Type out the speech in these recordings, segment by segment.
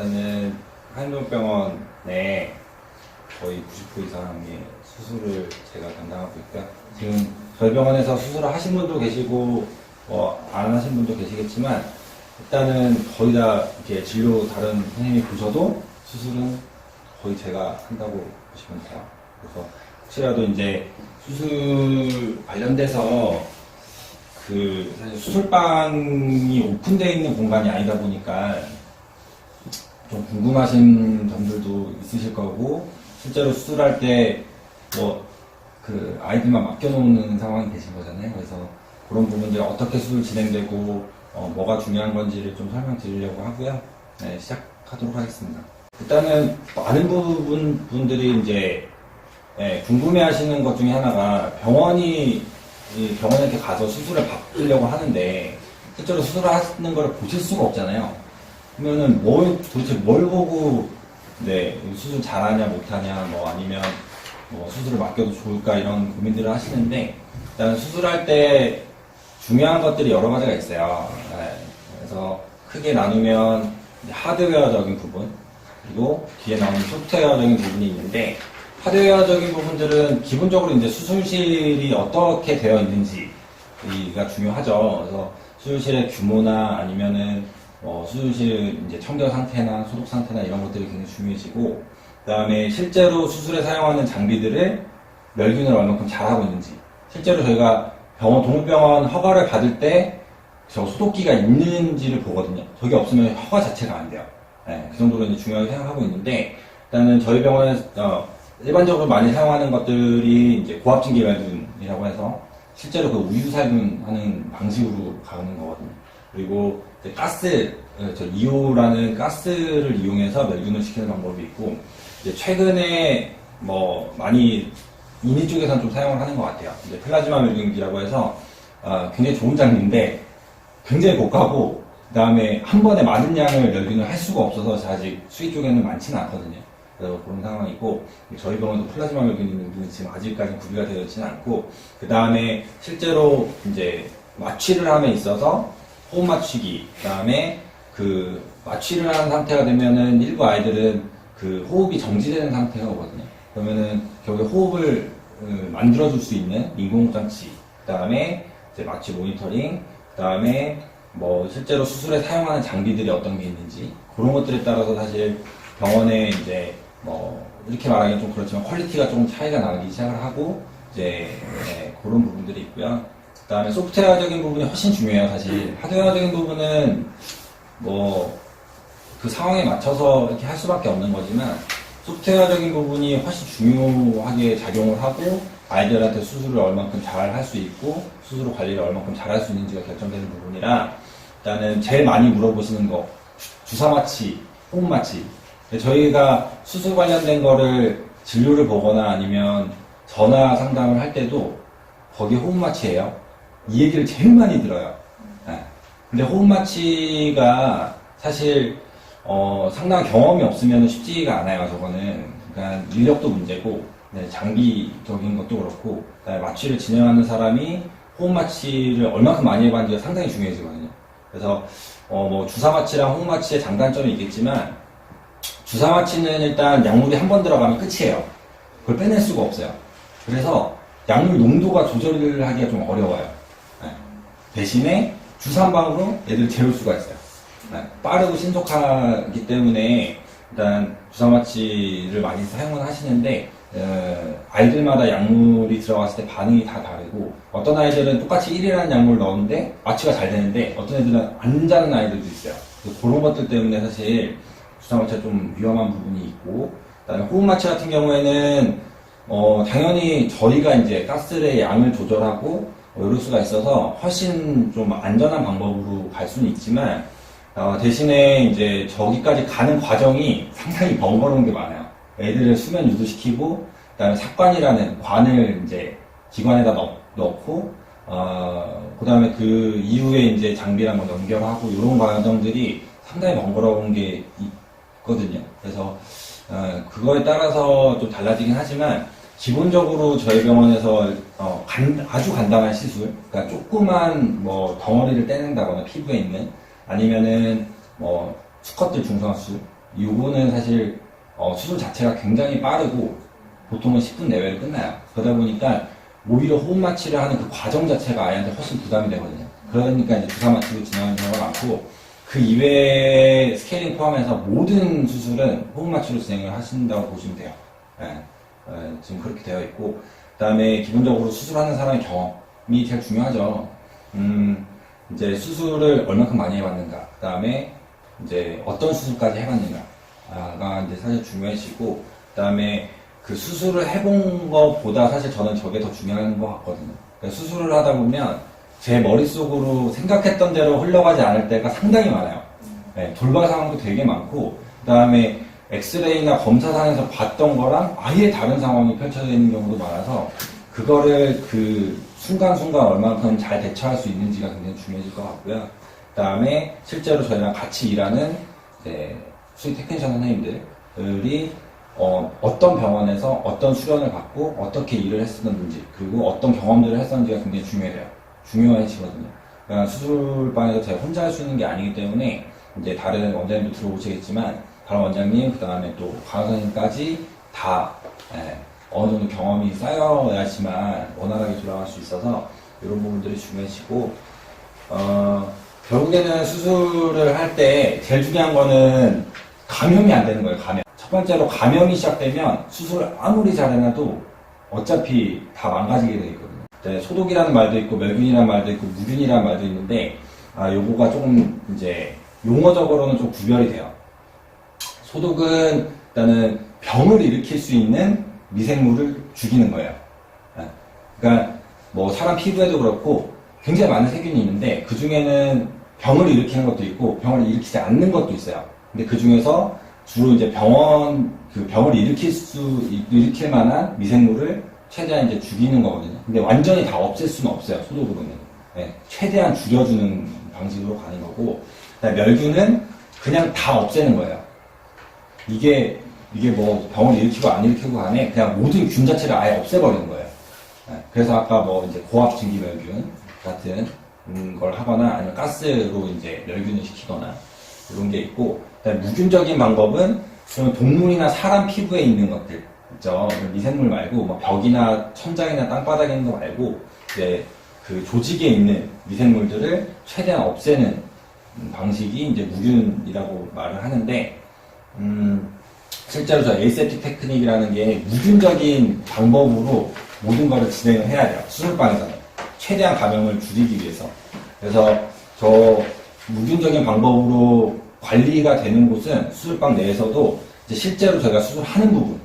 일단은 한림병원에 거의 90% 이상의 수술을 제가 담당하고 있고요. 지금 저희 병원에서 수술을 하신 분도 계시고 안 하신 분도 계시겠지만 일단은 거의 다 이렇게 진료 다른 선생님이 보셔도 수술은 거의 제가 한다고 보시면 돼요. 그래서 혹시라도 이제 수술 관련돼서 사실 수술방이 오픈되어 있는 공간이 아니다 보니까 좀 궁금하신 점들도 있으실 거고, 실제로 수술할 때 아이들만 맡겨놓는 상황이 되신 거잖아요. 그래서 그런 부분들 어떻게 수술 진행되고 뭐가 중요한 건지를 좀 설명드리려고 하고요. 네, 시작하도록 하겠습니다. 일단은 많은 분들이 이제 궁금해하시는 것 중에 하나가 병원에 이렇게 가서 수술을 받으려고 하는데 실제로 수술을 하는 걸 보실 수가 없잖아요. 그러면은 도대체 뭘 보고 수술 잘하냐 못하냐 아니면 수술을 맡겨도 좋을까 이런 고민들을 하시는데, 일단 수술할 때 중요한 것들이 여러 가지가 있어요. 그래서 크게 나누면 하드웨어적인 부분, 그리고 뒤에 나오는 소프트웨어적인 부분이 있는데, 하드웨어적인 부분들은 기본적으로 이제 수술실이 어떻게 되어 있는지가 중요하죠. 그래서 수술실의 규모나 아니면은 수술실 이제 청결 상태나 소독 상태나 이런 것들이 굉장히 중요해지고, 그 다음에 실제로 수술에 사용하는 장비들을 멸균을 얼마큼 잘하고 있는지, 실제로 저희가 동물병원 허가를 받을 때 저 소독기가 있는지를 보거든요. 저게 없으면 허가 자체가 안 돼요. 그 정도로 이제 중요하게 생각하고 있는데, 일단은 저희 병원에서 일반적으로 많이 사용하는 것들이 이제 고압진기 멸균이라고 해서 실제로 그 우유 살균하는 방식으로 가는 거거든요. 그리고 이제 가스, 이오라는 가스를 이용해서 멸균을 시키는 방법이 있고, 이제 최근에 많이 인위 쪽에서는 좀 사용을 하는 것 같아요. 이제 플라즈마 멸균기라고 해서 굉장히 좋은 장비인데 굉장히 고가고, 그 다음에 한 번에 많은 양을 멸균을 할 수가 없어서 아직 수의 쪽에는 많지는 않거든요. 그래서 그런 상황이고, 저희 병원도 플라즈마 멸균이 지금 아직까지 구비가 되어 있지는 않고, 그 다음에 실제로 이제 마취를 함에 있어서 호흡 맞추기, 그 다음에 마취를 한 상태가 되면은 일부 아이들은 호흡이 정지되는 상태가 오거든요. 그러면은 결국에 호흡을 만들어줄 수 있는 인공호흡장치, 그 다음에 이제 마취 모니터링, 그 다음에 실제로 수술에 사용하는 장비들이 어떤 게 있는지, 그런 것들에 따라서 사실 병원에 이제 이렇게 말하기는 좀 그렇지만 퀄리티가 조금 차이가 나기 시작을 하고, 이제 그런 부분들이 있고요. 그 다음에 소프트웨어적인 부분이 훨씬 중요해요. 사실 하드웨어적인 부분은 그 상황에 맞춰서 이렇게 할 수밖에 없는 거지만, 소프트웨어적인 부분이 훨씬 중요하게 작용을 하고, 아이들한테 수술을 얼만큼 잘 할 수 있고 수술 관리를 얼만큼 잘 할 수 있는지가 결정되는 부분이라, 일단은 제일 많이 물어보시는 거, 주사 마취, 호흡 마취. 저희가 수술 관련된 거를 진료를 보거나 아니면 전화 상담을 할 때도 거기 호흡 마취예요. 이 얘기를 제일 많이 들어요. 근데 호흡 마취가 사실 상당한 경험이 없으면 쉽지가 않아요. 저거는 그러니까 인력도 문제고, 장비적인 것도 그렇고, 그다음에 마취를 진행하는 사람이 호흡 마취를 얼마큼 많이 해봤는지가 상당히 중요해지거든요. 그래서 주사 마취랑 호흡 마취의 장단점이 있겠지만, 주사 마취는 일단 약물이 한 번 들어가면 끝이에요. 그걸 빼낼 수가 없어요. 그래서 약물 농도가 조절을 하기가 좀 어려워요. 대신에 주사 한 방으로 얘들을 재울 수가 있어요. 빠르고 신속하기 때문에 일단 주사 마취를 많이 사용을 하시는데, 아이들마다 약물이 들어갔을 때 반응이 다 다르고, 어떤 아이들은 똑같이 1이라는 약물을 넣었는데 마취가 잘 되는데 어떤 애들은 안 자는 아이들도 있어요. 그런 것들 때문에 사실 주사 마취가 좀 위험한 부분이 있고, 그다음에 호흡 마취 같은 경우에는 당연히 저희가 이제 가스의 양을 조절하고 이럴 수가 있어서 훨씬 좀 안전한 방법으로 갈 수는 있지만, 대신에 이제 저기까지 가는 과정이 상당히 번거로운 게 많아요. 애들을 수면 유도시키고, 그다음에 삭관이라는 관을 이제 기관에다 넣고, 그다음에 그 이후에 이제 장비랑 연결하고 이런 과정들이 상당히 번거로운 게 있거든요. 그래서 그거에 따라서 좀 달라지긴 하지만, 기본적으로 저희 병원에서 아주 간단한 시술, 그러니까 조그만 덩어리를 떼낸다거나 피부에 있는, 아니면은 수컷들 중성화 수술, 요거는 사실 수술 자체가 굉장히 빠르고 보통은 10분 내외로 끝나요. 그러다 보니까 오히려 호흡 마취를 하는 그 과정 자체가 아이한테 훨씬 부담이 되거든요. 그러니까 이제 주사 마취로 진행하는 경우가 많고, 그 이외에 스케일링 포함해서 모든 수술은 호흡 마취로 진행을 하신다고 보시면 돼요. 지금 그렇게 되어 있고, 그 다음에 기본적으로 수술하는 사람의 경험이 제일 중요하죠. 이제 수술을 얼마큼 많이 해봤는가, 그 다음에 이제 어떤 수술까지 해봤는가가 이제 사실 중요해지고, 그 다음에 그 수술을 해본 것보다 사실 저는 저게 더 중요한 것 같거든요. 그러니까 수술을 하다 보면 제 머릿속으로 생각했던 대로 흘러가지 않을 때가 상당히 많아요. 돌발 상황도 되게 많고, 그 다음에 엑스레이나 검사상에서 봤던 거랑 아예 다른 상황이 펼쳐져 있는 경우도 많아서, 그거를 그 순간순간 얼마큼 잘 대처할 수 있는지가 굉장히 중요해질 것 같고요. 그 다음에 실제로 저희랑 같이 일하는 수의 테크니션 선생님들이 어떤 병원에서 어떤 수련을 받고 어떻게 일을 했었는지, 그리고 어떤 경험들을 했었는지가 굉장히 중요해지거든요. 그러니까 수술방에서 제가 혼자 할 수 있는 게 아니기 때문에 이제 다른 원장님도 들어오시겠지만, 다른 원장님, 그 다음에 또 간호사님까지 다 어느 정도 경험이 쌓여야지만 원활하게 돌아갈 수 있어서 이런 부분들이 중요해지고, 결국에는 수술을 할 때 제일 중요한 거는 감염이 안 되는 거예요. 첫 번째로 감염이 시작되면 수술을 아무리 잘해놔도 어차피 다 망가지게 돼 있거든요. 소독이라는 말도 있고 멸균이라는 말도 있고 무균이라는 말도 있는데, 요거가 조금 이제 용어적으로는 좀 구별이 돼요. 소독은 일단은 병을 일으킬 수 있는 미생물을 죽이는 거예요. 그러니까 뭐 사람 피부에도 그렇고 굉장히 많은 세균이 있는데, 그 중에는 병을 일으키는 것도 있고 병을 일으키지 않는 것도 있어요. 근데 그 중에서 주로 이제 병을 일으킬 만한 미생물을 최대한 이제 죽이는 거거든요. 근데 완전히 다 없앨 수는 없어요, 소독으로는. 최대한 줄여주는 방식으로 가는 거고, 멸균은 그냥 다 없애는 거예요. 이게 뭐 병을 일으키고 안 일으키고 간에 그냥 모든 균 자체를 아예 없애버리는 거예요. 그래서 아까 뭐 이제 고압 증기 멸균 같은 걸 하거나, 아니면 가스로 이제 멸균을 시키거나 이런 게 있고, 무균적인 방법은 동물이나 사람 피부에 있는 것들 있죠. 미생물 말고 뭐 벽이나 천장이나 땅바닥에 있는 거 말고 이제 그 조직에 있는 미생물들을 최대한 없애는 방식이 이제 무균이라고 말을 하는데, 실제로 저 에이세프틱 테크닉이라는 게 무균적인 방법으로 모든 거를 진행을 해야 돼요. 수술방에서는 최대한 감염을 줄이기 위해서. 그래서 저 무균적인 방법으로 관리가 되는 곳은 수술방 내에서도 이제 실제로 저희가 수술하는 부분,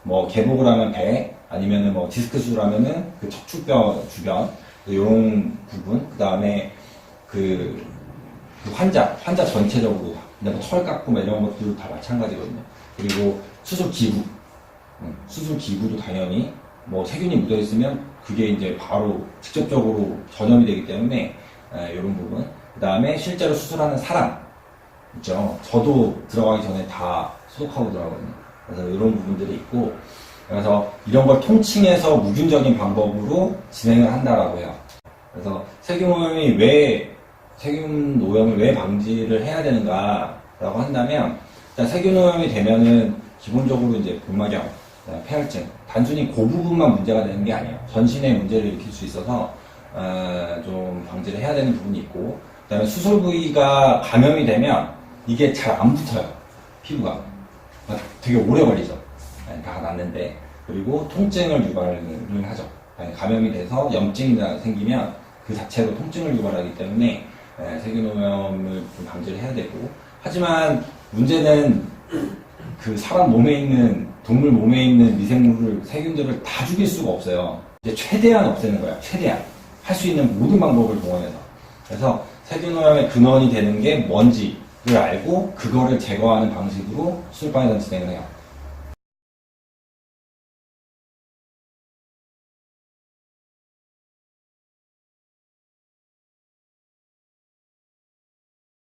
뭐 개복을 하면 배, 아니면은 뭐 디스크 수술하면은 그 척추뼈 주변 이런 부분, 그 다음에 그 환자 전체적으로, 그다음에 털 깎고 뭐 이런 것들도 다 마찬가지거든요. 그리고 수술 기구도 당연히 뭐 세균이 묻어 있으면 그게 이제 바로 직접적으로 전염이 되기 때문에 이런 부분. 그 다음에 실제로 수술하는 사람 있죠. 저도 들어가기 전에 다 소독하고 들어가거든요. 그래서 이런 부분들이 있고, 그래서 이런 걸 통칭해서 무균적인 방법으로 진행을 한다라고 해요. 그래서 세균 오염을 왜 방지를 해야 되는가라고 한다면, 일단 세균 오염이 되면은 기본적으로 이제 복막염, 폐혈증, 단순히 그 부분만 문제가 되는 게 아니에요. 전신에 문제를 일으킬 수 있어서 좀 방지를 해야 되는 부분이 있고, 그다음에 수술 부위가 감염이 되면 이게 잘 안 붙어요. 피부가 되게 오래 걸리죠. 다 났는데. 그리고 통증을 유발을 하죠. 감염이 돼서 염증이 생기면 그 자체로 통증을 유발하기 때문에 세균 오염을 좀 방지를 해야 되고, 하지만 문제는 그 사람 몸에 있는, 동물 몸에 있는 미생물을, 세균들을 다 죽일 수가 없어요. 이제 최대한 없애는 거야. 최대한 할 수 있는 모든 방법을 동원해서. 그래서 세균 오염의 근원이 되는 게 뭔지를 알고 그거를 제거하는 방식으로 수술방에서 진행을 해요.